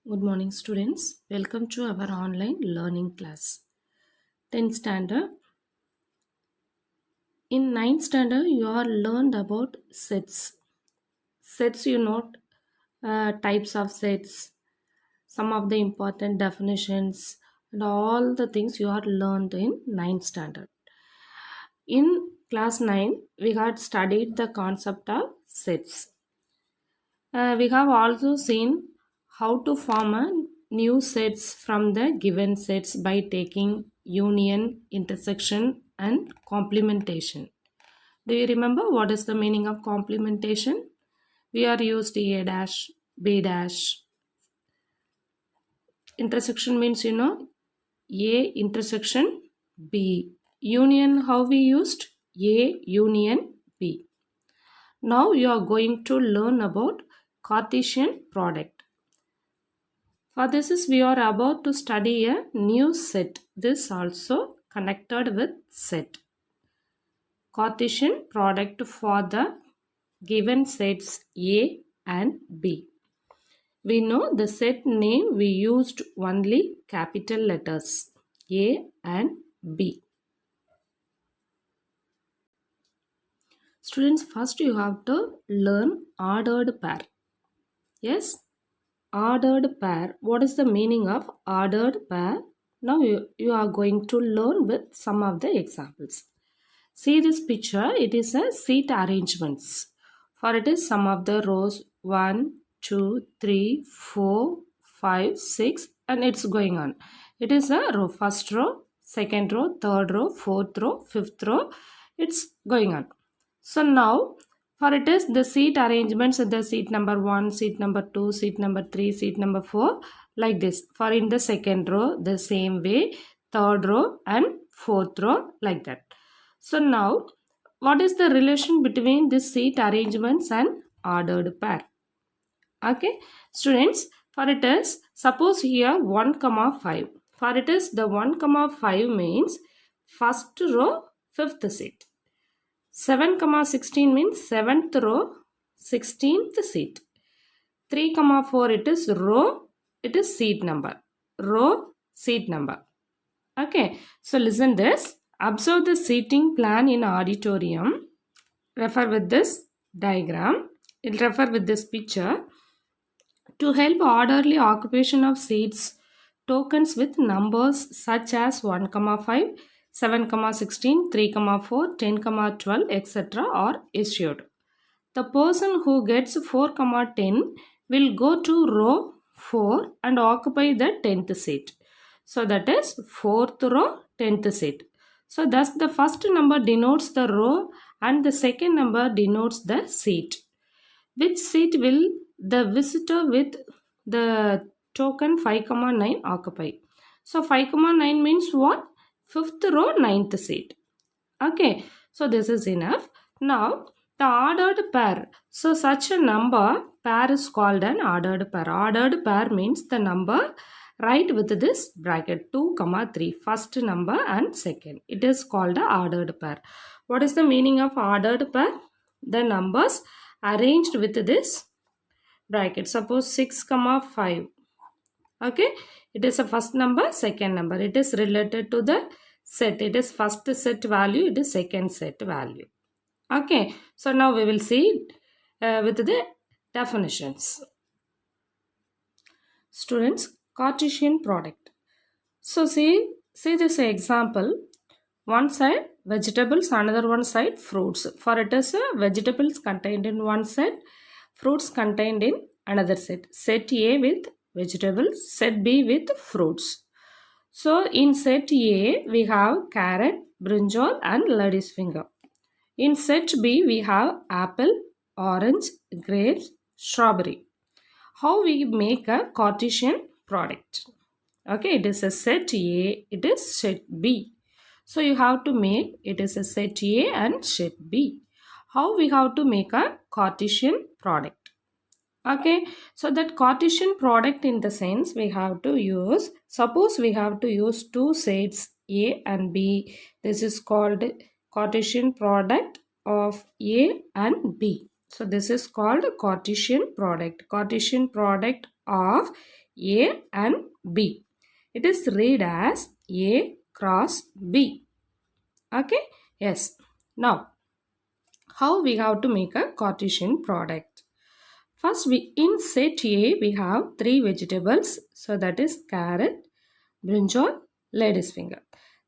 Good morning, students. Welcome to our online learning class. 10th standard. In 9th standard, you are learned about sets. Sets, types of sets, some of the important definitions, and all the things you are learned in 9th standard. In class 9, we had studied the concept of sets. We have also seen how to form a new sets from the given sets by taking union, intersection, and complementation. Do you remember what is the meaning of complementation? We are used A dash, B dash. Intersection means A intersection B. Union, how we used A union B. Now you are going to learn about Cartesian product. For this is we are about to study a new set. This also connected with set. Cartesian product for the given sets A and B. We know the set name we used only capital letters A and B. Students, first you have to learn ordered pair. Yes, ordered pair. What is the meaning of ordered pair? Now you are going to learn with some of the examples. See this picture, it is a seat arrangements. For it is some of the rows 1, 2, 3, 4, 5, 6 and it's going on. It is a row, first row, second row, third row, fourth row, fifth row. It's going on. So now for it is the seat arrangements, the seat number 1, seat number 2, seat number 3, seat number 4 like this. For in the second row the same way, third row and fourth row like that. So now what is the relation between this seat arrangements and ordered pair? Okay, students, for it is suppose here 1 comma 5. For it is the 1 comma 5 means first row fifth seat. 7 comma 16 means 7th row 16th seat. 3 comma 4 it is row, it is seat number. Row, seat number. Okay, so listen this. Observe the seating plan in auditorium. Refer with this diagram. It refer with this picture. To help orderly occupation of seats, tokens with numbers such as 1, 5, 7, 16, 3, 4, 10, 12, etc. are issued. The person who gets 4, 10 will go to row 4 and occupy the 10th seat. So that is 4th row, 10th seat. So thus the first number denotes the row and the second number denotes the seat. Which seat will the visitor with the token 5, 9 occupy? So 5, 9 means what? 5th row, 9th seat. Okay, so this is enough. Now the ordered pair. So such a number pair is called an ordered pair. Ordered pair means the number right with this bracket 2, 3. First number and second. It is called a ordered pair. What is the meaning of ordered pair? The numbers arranged with this bracket. Suppose 6, 5. Okay, it is a first number, second number. It is related to the set. It is first set value, it is second set value. Okay, so now we will see with the definitions. Students, Cartesian product. So see this example. One side vegetables, another one side fruits. For it is vegetables contained in one set, fruits contained in another set. Set A with vegetables, set B with fruits. So in set A we have carrot, brinjal and lady's finger. In set B we have apple, orange, grapes, strawberry. How we make a Cartesian product? Okay, it is a set A, it is set B. So you have to make, it is a set A and set B. How we have to make a Cartesian product? Okay, so that Cartesian product in the sense we have to use, suppose we have to use two sets A and B. This is called Cartesian product of A and B. So this is called Cartesian product. Cartesian product of A and B. It is read as A cross B. Okay? Yes. Now, how we have to make a Cartesian product? First, in set A, we have three vegetables. So, that is carrot, brinjal, lady's finger.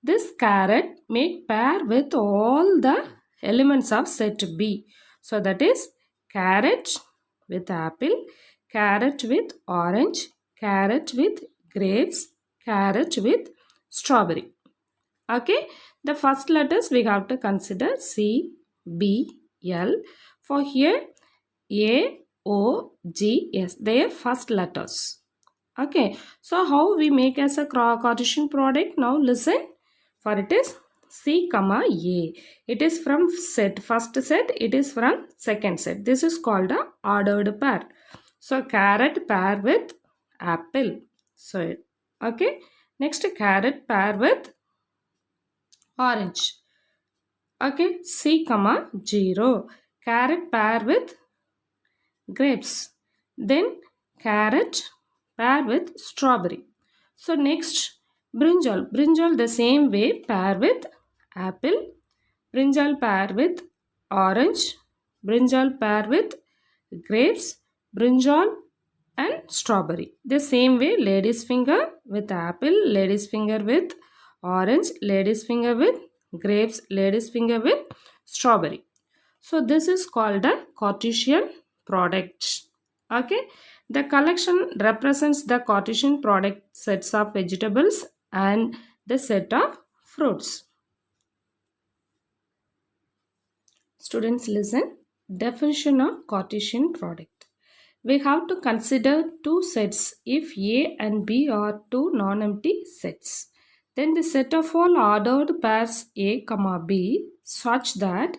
This carrot make pair with all the elements of set B. So, that is carrot with apple, carrot with orange, carrot with grapes, carrot with strawberry. Okay, the first letters we have to consider C, B, L. For here, A, O, G, S. They are first letters. Okay, so how we make as a Cartesian product? Now listen. For it is C, comma A. It is from set first set. It is from second set. This is called a ordered pair. So carrot pair with apple. So okay. Next carrot pair with orange. Okay, C, comma 0. Carrot pair with grapes. Then carrot pair with strawberry. So next brinjal. Brinjal the same way pair with apple. Brinjal pair with orange. Brinjal pair with grapes. Brinjal and strawberry. The same way lady's finger with apple. Lady's finger with orange. Lady's finger with grapes. Lady's finger with strawberry. So this is called a Cartesian product. Okay. The collection represents the Cartesian product sets of vegetables and the set of fruits. Students listen. Definition of Cartesian product. We have to consider two sets if A and B are two non-empty sets. Then the set of all ordered pairs A, B such that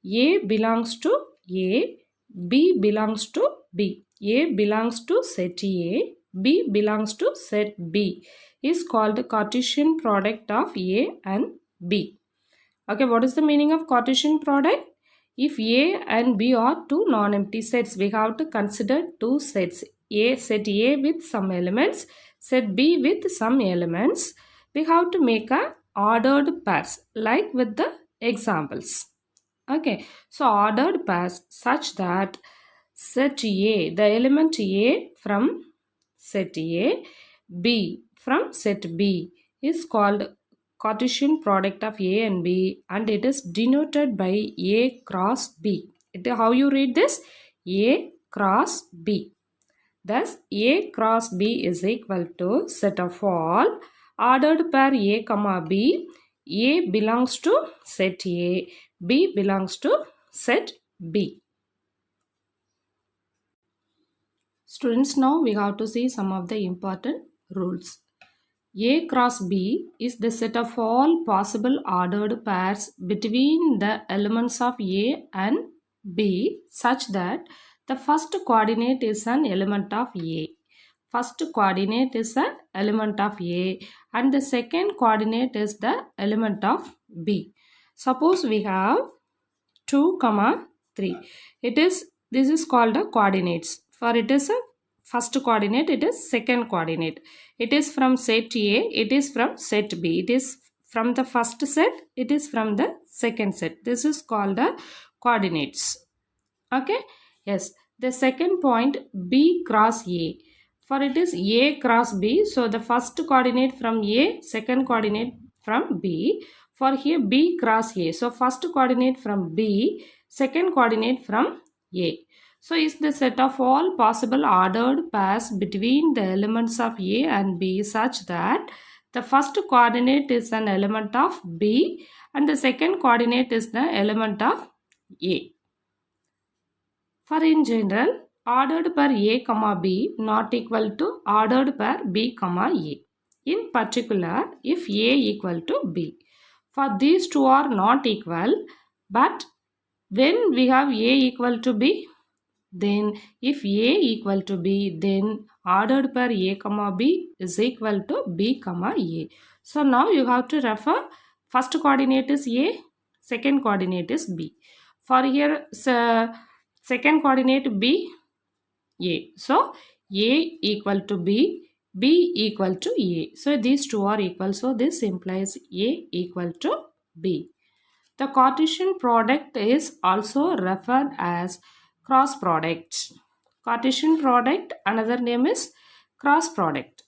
A belongs to A, B belongs to B. A belongs to set A, B belongs to set B is called the Cartesian product of A and B. Okay, what is the meaning of Cartesian product? If A and B are two non-empty sets, we have to consider two sets. Set A with some elements, set B with some elements. We have to make a ordered pairs like with the examples. Okay, so ordered pairs such that set A, the element A from set A, B from set B is called Cartesian product of A and B, and it is denoted by A cross B. How you read this? A cross B. Thus, A cross B is equal to set of all ordered pair A, B. A belongs to set A, B belongs to set B. Students, now we have to see some of the important rules. A cross B is the set of all possible ordered pairs between the elements of A and B such that the first coordinate is an element of A. First coordinate is an element of A and the second coordinate is the element of B. Suppose we have 2, 3. This is called the coordinates. For it is a first coordinate, it is second coordinate. It is from set A, it is from set B. It is from the first set, it is from the second set. This is called the coordinates. Okay? Yes. The second point, B cross A. For it is A cross B. So the first coordinate from A, second coordinate from B. For here B cross A. So first coordinate from B, second coordinate from A. So is the set of all possible ordered pairs between the elements of A and B such that the first coordinate is an element of B and the second coordinate is the element of A. For in general, ordered pair A, B not equal to ordered pair B, A. In particular, if A equal to B. For these two are not equal, but when we have A equal to B, then if A equal to B, then ordered pair A, B is equal to B, A. So now you have to refer first coordinate is A, second coordinate is B. For here, second coordinate B, A. So A equal to B, B equal to A. So these two are equal. So this implies A equal to B. The Cartesian product is also referred as cross product. Cartesian product, another name is cross product.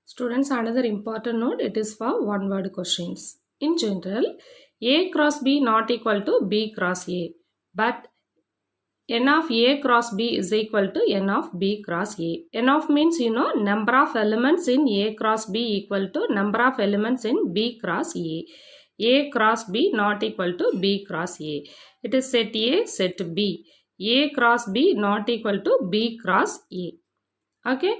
Students, another important note, it is for one word questions. In general, A cross B not equal to B cross A, but n of A cross B is equal to n of B cross A. N of means number of elements in A cross B equal to number of elements in B cross A. A cross B not equal to B cross A. It is set A, set B. A cross B not equal to B cross A. Okay.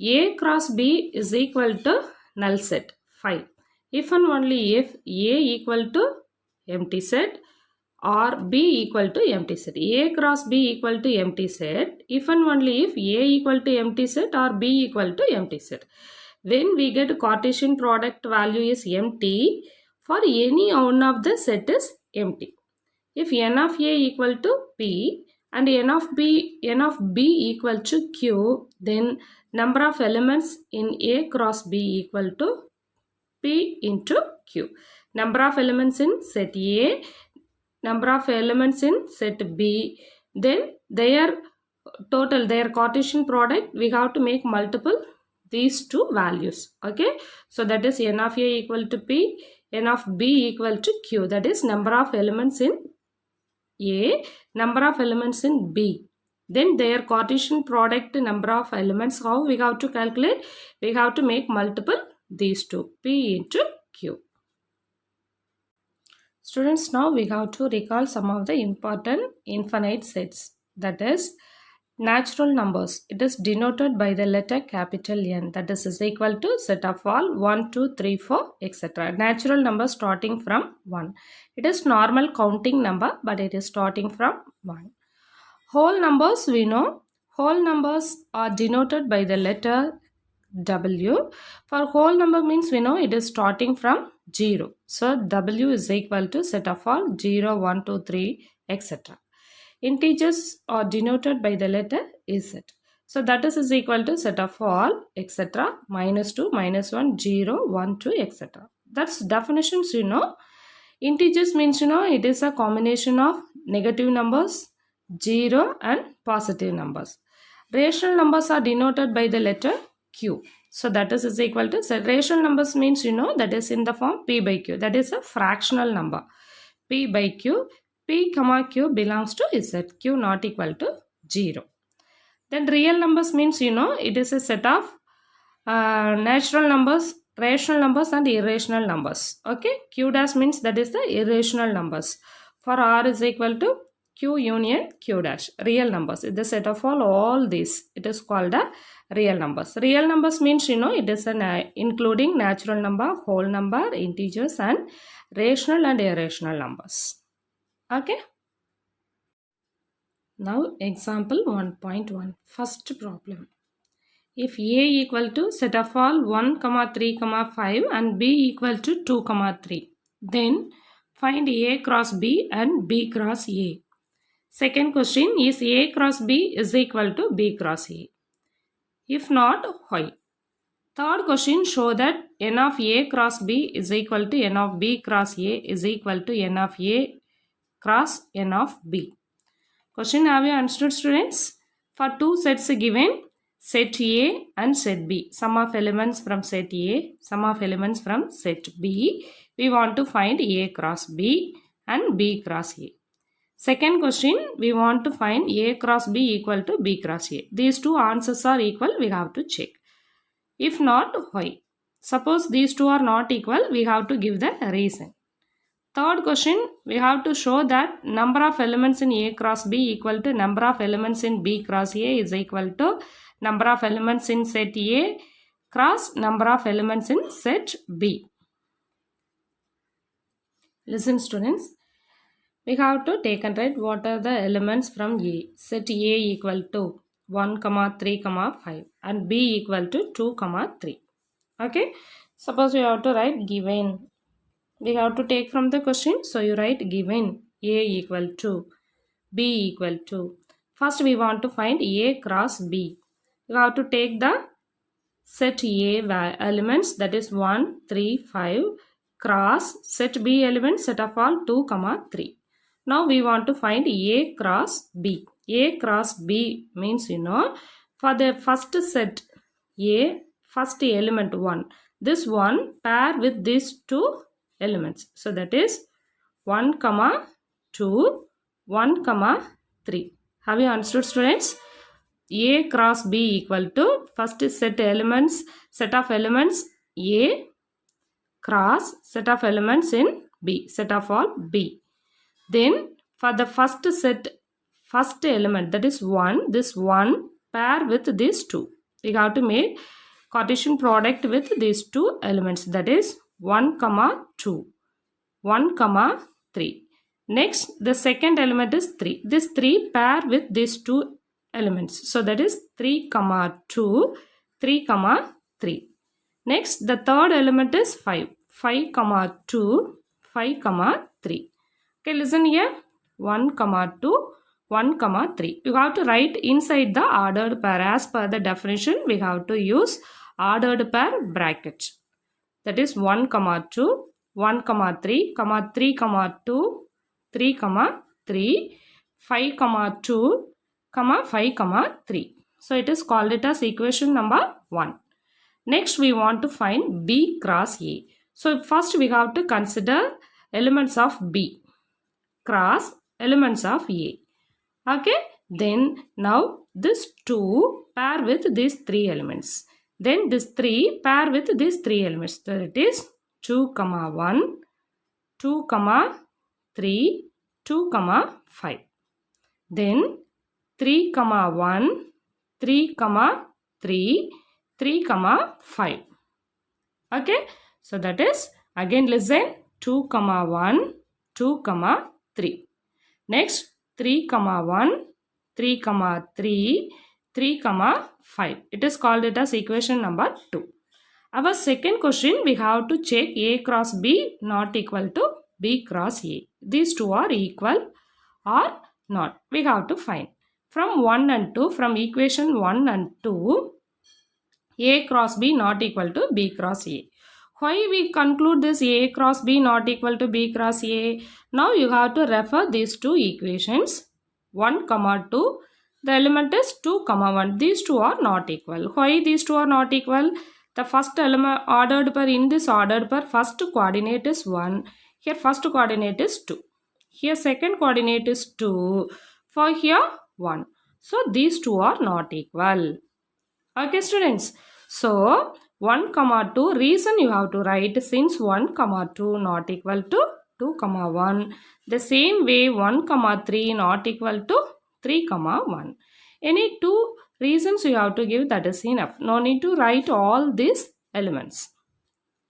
A cross B is equal to null set 5. If and only if A equal to empty set or B equal to empty set. A cross B equal to empty set if and only if A equal to empty set or B equal to empty set. When we get Cartesian product value is empty, for any one of the set is empty. If n of A equal to P and n of B equal to Q, then number of elements in A cross B equal to P into Q. Number of elements in set A, number of elements in set B, then their total, their Cartesian product, we have to make multiple these two values. Okay, so that is n of A equal to P, n of B equal to Q. That is number of elements in A, number of elements in B. Then their Cartesian product number of elements, how we have to calculate? We have to make multiple these two, P into Q. Students, now we have to recall some of the important infinite sets. That is natural numbers. It is denoted by the letter capital N. That is equal to set of all 1, 2, 3, 4, etc. Natural number starting from 1. It is normal counting number, but it is starting from 1. Whole numbers, we know. Whole numbers are denoted by the letter W. For whole number means we know it is starting from 0. So W is equal to set of all 0, 1, 2, 3, etc. Integers are denoted by the letter Z. So that is equal to set of all etc. -2, -1, 0, 1, 2, etc. That's definitions you know. Integers means it is a combination of negative numbers, 0 and positive numbers. Rational numbers are denoted by the letter Q. So that is equal to, so rational numbers means that is in the form P by Q. That is a fractional number. P by Q. P comma Q belongs to Z. Q not equal to 0. Then real numbers means it is a set of natural numbers, rational numbers and irrational numbers. Okay. Q dash means that is the irrational numbers. For R is equal to Q union Q dash. Real numbers. It is the set of all these. It is called a real numbers. Real numbers means it is an including natural number, whole number, integers and rational and irrational numbers. Okay. Now example 1.1. First problem. If A equal to set of all 1, 3, 5 and B equal to 2, 3, then find A cross B and B cross A. Second question is A cross B is equal to B cross A. If not, why? Third question, show that n of A cross B is equal to n of B cross A is equal to n of A cross n of B. Question, have you understood, students? For two sets given, set A and set B, sum of elements from set A, sum of elements from set B, we want to find A cross B and B cross A. Second question, we want to find A cross B equal to B cross A. These two answers are equal, we have to check. If not, why? Suppose these two are not equal, we have to give the reason. Third question, we have to show that number of elements in A cross B equal to number of elements in B cross A is equal to number of elements in set A cross number of elements in set B. Listen, students. We have to take and write what are the elements from A. Set A equal to 1, 3, 5 and B equal to 2, 3. Okay. Suppose you have to write given. We have to take from the question. So you write given A equal to B equal to. First we want to find A cross B. you have to take the set A elements, that is 1, 3, 5 cross set B elements, set of all 2, 3. Now we want to find A cross B. A cross B means, for the first set A, first element 1. This one pair with these two elements. So that is 1, 2, 1, 3. Have you understood, students? A cross B equal to first set of elements A cross set of elements in B, set of all B. Then for the first element, that is 1, this 1 pair with these 2. We have to make Cartesian product with these two elements, that is 1, 2, 1, 3. Next, the second element is 3. This 3 pair with these two elements. So that is 3, 2, 3, 3. Next, the third element is 5. 5, 2, 5, 3. Okay, listen here. 1, 2, 1, 3. You have to write inside the ordered pair. As per the definition, we have to use ordered pair bracket. That is 1, 2, 1, 3, 3, 2, 3, 3, 5, 2, 5, 3. So it is called it as equation number 1. Next we want to find B cross A. So first we have to consider elements of B cross elements of A. Okay. Then now this 2 pair with these 3 elements. Then this 3 pair with these 3 elements. So it is 2, 1, 2, 3, 2, 5. Then 3, 1, 3, 3, 3, 5. Okay. So that is, again listen, 2, 1, 2, 3. Next 3, 1, 3, 3, 3, 5. It is called it as equation number 2. Our second question, we have to check A cross B not equal to B cross A. These two are equal or not. We have to find. From 1 and 2, from equation 1 and 2, A cross B not equal to B cross A. Why we conclude this A cross B not equal to B cross A? Now you have to refer these two equations. 1, 2. The element is 2, 1. These two are not equal. Why these two are not equal? The first element ordered pair, in this ordered pair, first coordinate is 1. Here first coordinate is 2. Here second coordinate is 2. For here 1. So these two are not equal. Okay, students. So 1, 2, reason you have to write, since 1, 2 not equal to 2, 1. The same way 1, 3 not equal to 3, 1. Any two reasons you have to give, that is enough. No need to write all these elements.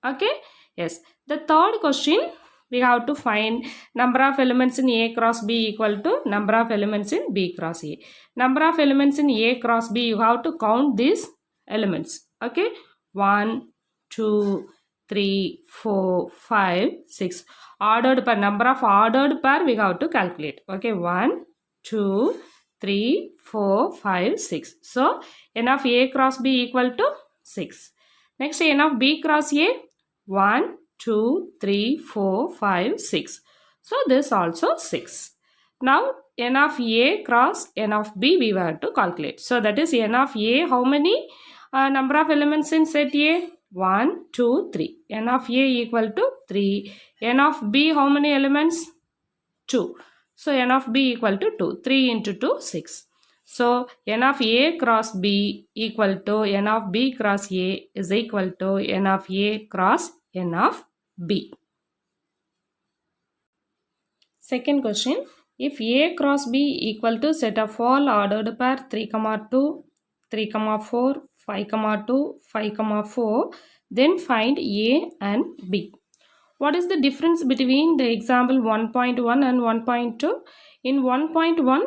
Okay. Yes. The third question, we have to find number of elements in A cross B equal to number of elements in B cross A. Number of elements in A cross B, you have to count these elements. Okay. 1, 2, 3, 4, 5, 6. Ordered pair, number of ordered pair we have to calculate. Okay. 1, 2, 3, 4, 5, 6. So n of A cross B equal to 6. Next, n of B cross A, 1, 2, 3, 4, 5, 6. So this also 6. Now n of A cross n of B we have to calculate. So that is n of A, how many number of elements in set A? 1, 2, 3. N of A equal to 3. N of B, how many elements? 2. So n of B equal to 2. 3 into 2, 6. So n of A cross B equal to n of B cross A is equal to n of A cross n of B. Second question. If A cross B equal to set of all ordered pair 3, 2, 3, 4, 5, 2, 5, 4, then find A and B. What is the difference between the example 1.1 and 1.2? In 1.1,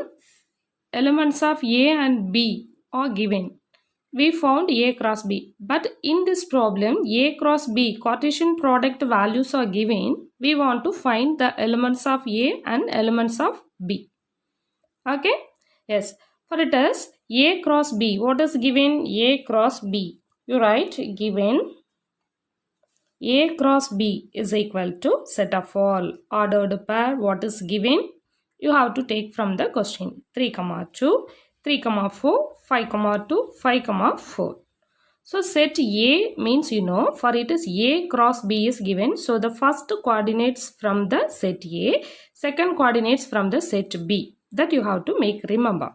elements of A and B are given. We found A cross B. But in this problem, A cross B, Cartesian product values are given. We want to find the elements of A and elements of B. Okay? Yes. For it is A cross B. What is given? A cross B. You write given A cross B is equal to set of all ordered pair. What is given? You have to take from the question. 3, 2, 3, 4, 5, 2, 5, 4. So set A means for it is A cross B is given. So the first coordinates from the set A, second coordinates from the set B. That you have to make remember.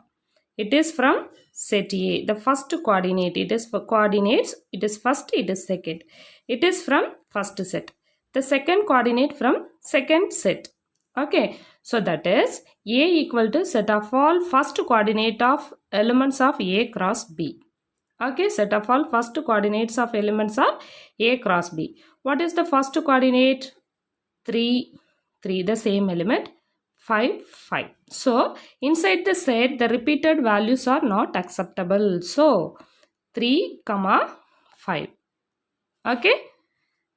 It is from set A. The first coordinate, it is for coordinates. It is first, it is second. It is from first set. The second coordinate from second set. Okay. So that is A equal to set of all first coordinate of elements of A cross B. Okay, set of all first coordinates of elements of A cross B. What is the first coordinate? 3, 3, the same element. 5, 5. So, inside the set, the repeated values are not acceptable. So, 3, 5. Okay.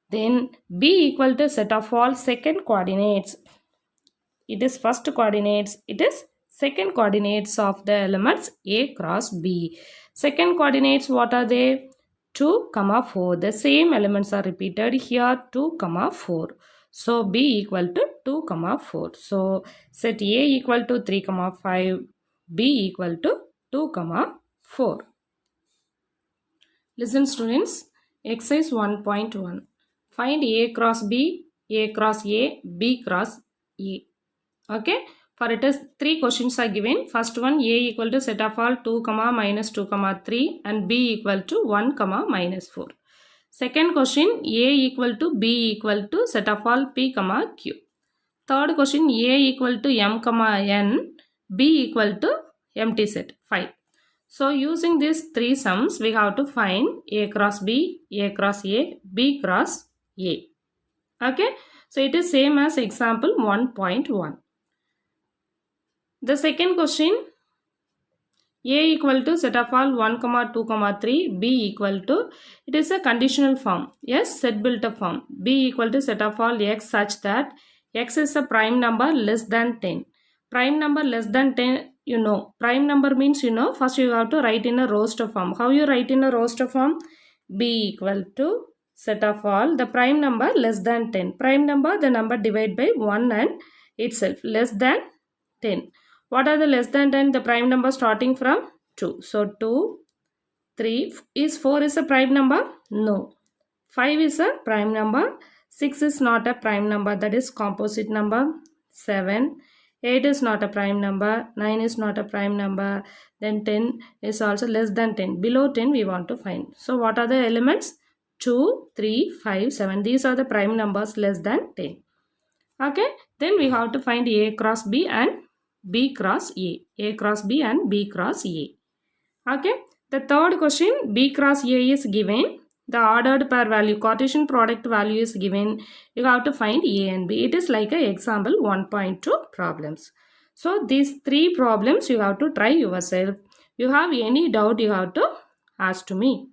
Then, B equal to set of all second coordinates. It is first coordinates. It is second coordinates of the elements A cross B. Second coordinates, what are they? 2, 4. The same elements are repeated here. 2, 4. So, B equal to 2, 4. So, set A equal to 3, 5. B equal to 2, 4. Listen students. Exercise 1.1. Find A cross B, A cross A, B cross A. Okay. For it is 3 questions are given. First one, A equal to set of all 2, minus 2, 3 and B equal to 1, minus 4. Second question, A equal to B equal to set of all P, Q. Third question, A equal to M, N, B equal to empty set 5. So using these 3 sums, we have to find A cross B, A cross A, B cross A. Okay. So it is same as example 1.1. The second question, A equal to set of all 1, 2, 3, B equal to, it is a conditional form. Yes, set built up form. B equal to set of all X such that X is a prime number less than 10. Prime number less than 10, Prime number means, first you have to write in a roster form. How you write in a roster form? B equal to set of all the prime number less than 10. Prime number, the number divided by 1 and itself, less than 10. What are the less than 10? The prime number starting from 2. So 2, 3, is 4 is a prime number? No. 5 is a prime number. 6 is not a prime number, that is composite number. 7, 8 is not a prime number. 9 is not a prime number. Then 10 is also less than 10. Below 10 we want to find. So what are the elements? 2, 3, 5, 7. These are the prime numbers less than 10. Okay. Then we have to find A cross B and B cross A. A cross B and B cross A. Okay. The third question, B cross A is given. The ordered pair value, Cartesian product value is given. You have to find A and B. It is like a example 1.2 problems. So these 3 problems you have to try yourself. You have any doubt, you have to ask to me.